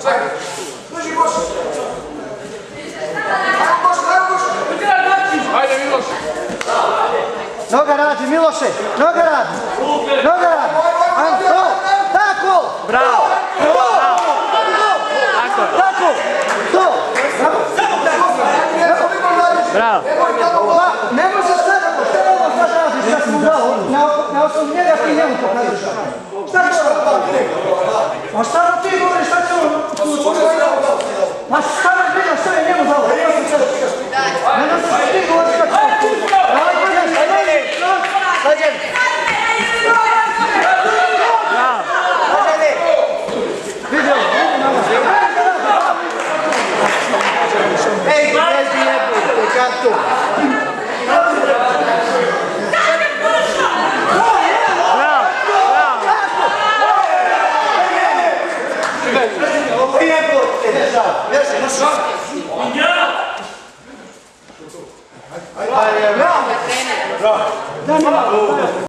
Čekaj, drži Boš! Ajde Miloš! Noga radi Miloše, noga radi! Noga radi! Ajmo, tako! Bravo! Tako! To! Bravo! Ne može sada, šta je ovo sad radiš, ja sam mu dao, na osnovu njega ti njemu pokažeš. Šta će ovo? Ma šta ti govoriš, šta će ovo? Ma šta me vidio, šta je njemu dao? Ne možeš ti govoriš, šta će ovo? Ej, gdje jebu, kartu. Bravo!